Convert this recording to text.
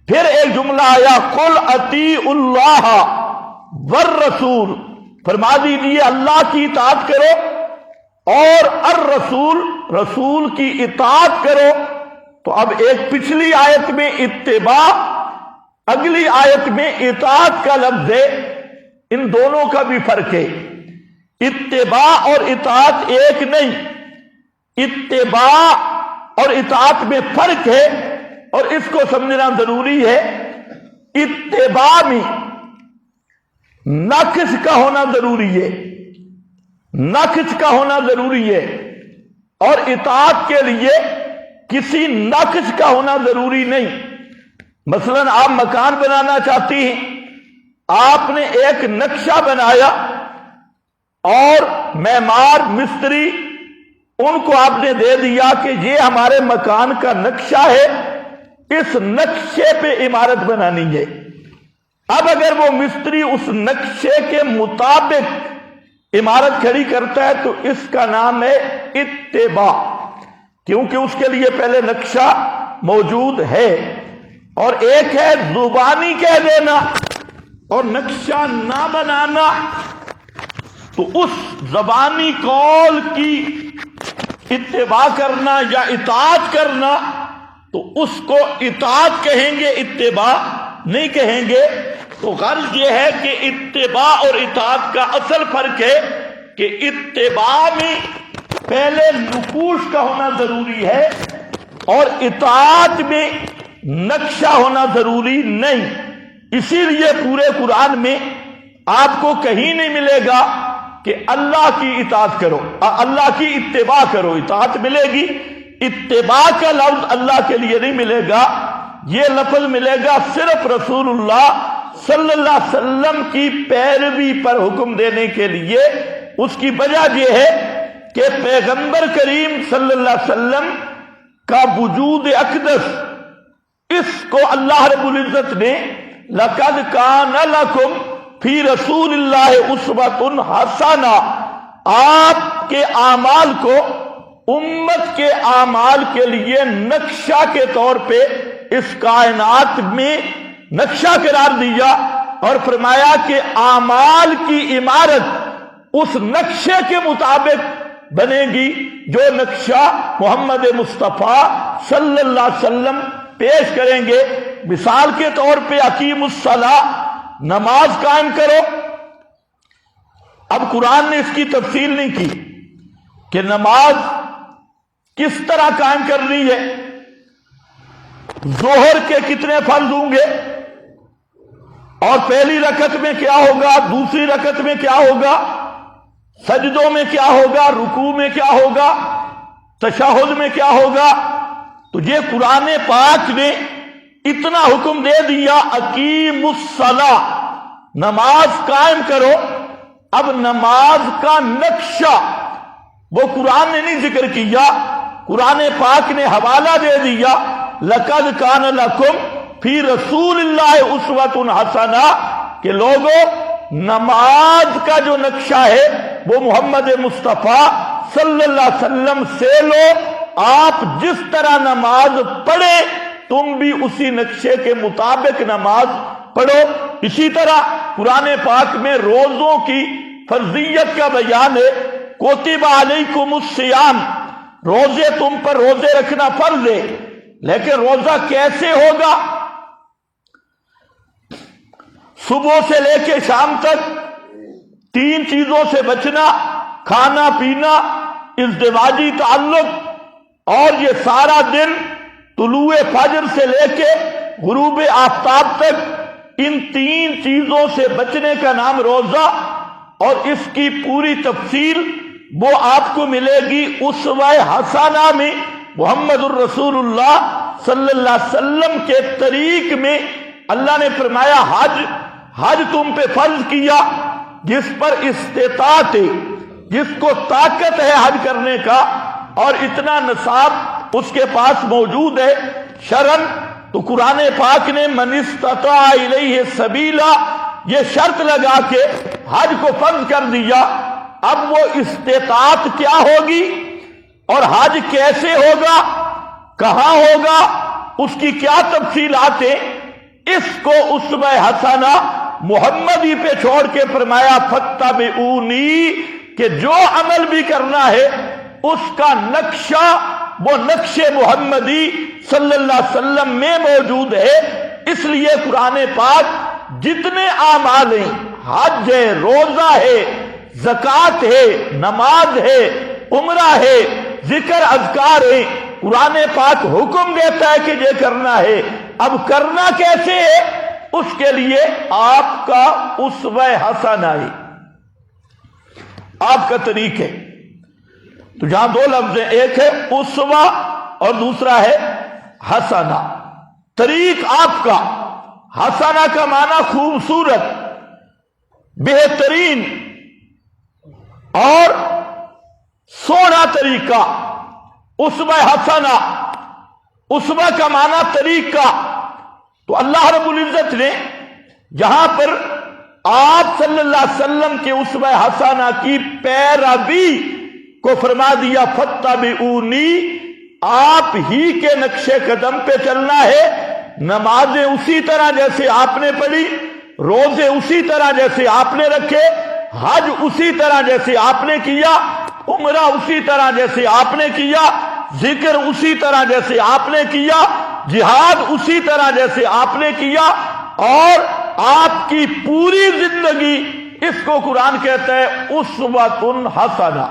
پھر ایک جملہ آیا قل اطیعوا اللہ والرسول، فرما دیجیے اللہ کی اطاعت کرو اور الرسول، رسول کی اطاعت کرو۔ تو اب ایک پچھلی آیت میں اتباع، اگلی آیت میں اطاعت کا لفظ ہے، ان دونوں کا بھی فرق ہے۔ اتباع اور اطاعت ایک نہیں، اتباع اور اطاعت میں فرق ہے، اور اس کو سمجھنا ضروری ہے۔ اتباع میں نقص کا ہونا ضروری ہے، نقص کا ہونا ضروری ہے، اور اطاعت کے لیے کسی نقص کا ہونا ضروری نہیں۔ مثلا آپ مکان بنانا چاہتی ہیں، آپ نے ایک نقشہ بنایا اور معمار مستری ان کو آپ نے دے دیا کہ یہ ہمارے مکان کا نقشہ ہے، اس نقشے پہ عمارت بنانی ہے۔ اب اگر وہ مستری اس نقشے کے مطابق عمارت کھڑی کرتا ہے تو اس کا نام ہے اتباع، کیونکہ اس کے لیے پہلے نقشہ موجود ہے۔ اور ایک ہے زبانی کہہ دینا اور نقشہ نہ بنانا، تو اس زبانی قول کی اتباع کرنا یا اطاعت کرنا تو اس کو اطاعت کہیں گے، اتباع نہیں کہیں گے۔ تو غرض یہ ہے کہ اتباع اور اطاعت کا اصل فرق ہے کہ اتباع میں پہلے نقوش کا ہونا ضروری ہے اور اطاعت میں نقشہ ہونا ضروری نہیں۔ اسی لیے پورے قرآن میں آپ کو کہیں نہیں ملے گا کہ اللہ کی اطاعت کرو، اللہ کی اتباع کرو، اطاعت ملے گی، اتباع کا لفظ اللہ کے لیے نہیں ملے گا۔ یہ لفظ ملے گا صرف رسول اللہ صلی اللہ علیہ وسلم کی پیروی پر حکم دینے کے لیے۔ اس کی وجہ یہ ہے کہ پیغمبر کریم صلی اللہ علیہ وسلم کا وجود اقدس، اس کو اللہ رب العزت نے لَقَدْ كَانَ لَكُمْ فِي رَسُولِ اللَّهِ أُسْوَةٌ حَسَنَةٌ، آپ کے اعمال کو امت کے اعمال کے لیے نقشہ کے طور پہ اس کائنات میں نقشہ قرار دیا، اور فرمایا کہ اعمال کی عمارت اس نقشے کے مطابق بنے گی جو نقشہ محمد مصطفیٰ صلی اللہ علیہ وسلم پیش کریں گے۔ مثال کے طور پہ اقیم الصلاۃ، نماز قائم کرو۔ اب قرآن نے اس کی تفصیل نہیں کی کہ نماز کس طرح قائم کرنی ہے، ظہر کے کتنے فرض ہوں گے، اور پہلی رکعت میں کیا ہوگا، دوسری رکعت میں کیا ہوگا، سجدوں میں کیا ہوگا، رکوع میں کیا ہوگا، تشہد میں کیا ہوگا۔ تو یہ قرآن پاک نے اتنا حکم دے دیا اقیم الصلاۃ، نماز قائم کرو۔ اب نماز کا نقشہ وہ قرآن نے نہیں ذکر کیا، قرآن پاک نے حوالہ دے دیا لَقَدْ كَانَ لَكُمْ فِي رَسُولِ اللَّهِ أُسْوَةٌ حَسَنَةٌ، کہ لوگوں نماز کا جو نقشہ ہے وہ محمد مصطفیٰ صلی اللہ علیہ وسلم سے لو، آپ جس طرح نماز پڑھے تم بھی اسی نقشے کے مطابق نماز پڑھو۔ اسی طرح قرآن پاک میں روزوں کی فرضیت کا بیان ہے، کتب علیکم الصیام، روزے تم پر روزے رکھنا فرض ہے، لیکن روزہ کیسے ہوگا؟ صبح سے لے کے شام تک 3 چیزوں سے بچنا، کھانا پینا، ازدواجی تعلق، اور یہ سارا دن طلوع فجر سے لے کے غروب آفتاب تک ان 3 چیزوں سے بچنے کا نام روزہ، اور اس کی پوری تفصیل وہ آپ کو ملے گی اسوہ حسنہ میں۔ محمد الرسول اللہ صلی اللہ علیہ وسلم کے طریق میں اللہ نے فرمایا حج تم پہ فرض کیا، جس پر استطاعت ہے، جس کو طاقت ہے حج کرنے کا، اور اتنا نصاب اس کے پاس موجود ہے شرعاً، تو قرآن پاک نے من استطاع الیہ سبیلا یہ شرط لگا کے حج کو فرض کر دیا۔ اب وہ استطاعت کیا ہوگی اور حج کیسے ہوگا، کہاں ہوگا، اس کی کیا تفصیلات ہیں، اس کو اسوہ حسنہ محمدی پہ چھوڑ کے فرمایا فاتبعونی، کہ جو عمل بھی کرنا ہے اس کا نقشہ وہ نقش محمدی صلی اللہ علیہ وسلم میں موجود ہے۔ اس لیے قرآن پاک جتنے اعمال ہیں، حج ہے، روزہ ہے، زکوٰۃ ہے، نماز ہے، عمرہ ہے، ذکر اذکار ہے، قرآن پاک حکم دیتا ہے کہ یہ کرنا ہے۔ اب کرنا کیسے ہے؟ اس کے لیے آپ کا اسوہ حسنہ ہے، آپ کا طریق ہے۔ تو جہاں دو لفظ ہیں، ایک ہے اسوہ اور دوسرا ہے حسنہ۔ طریق آپ کا، حسنہ کا معنی خوبصورت، بہترین اور سونا طریقہ۔ اسوہ حسنہ، اسوہ کا معنی طریقہ۔ تو اللہ رب العزت نے جہاں پر آپ صلی اللہ علیہ وسلم کے اسوہ حسنہ کی پیروی کو فرما دیا فاتبعونی، آپ ہی کے نقش قدم پہ چلنا ہے۔ نمازیں اسی طرح جیسے آپ نے پڑھی، روزے اسی طرح جیسے آپ نے رکھے، حج اسی طرح جیسے آپ نے کیا، عمرہ اسی طرح جیسے آپ نے کیا، ذکر اسی طرح جیسے آپ نے کیا، جہاد اسی طرح جیسے آپ نے کیا، اور آپ کی پوری زندگی، اس کو قرآن کہتا ہے اسوۃ حسنہ۔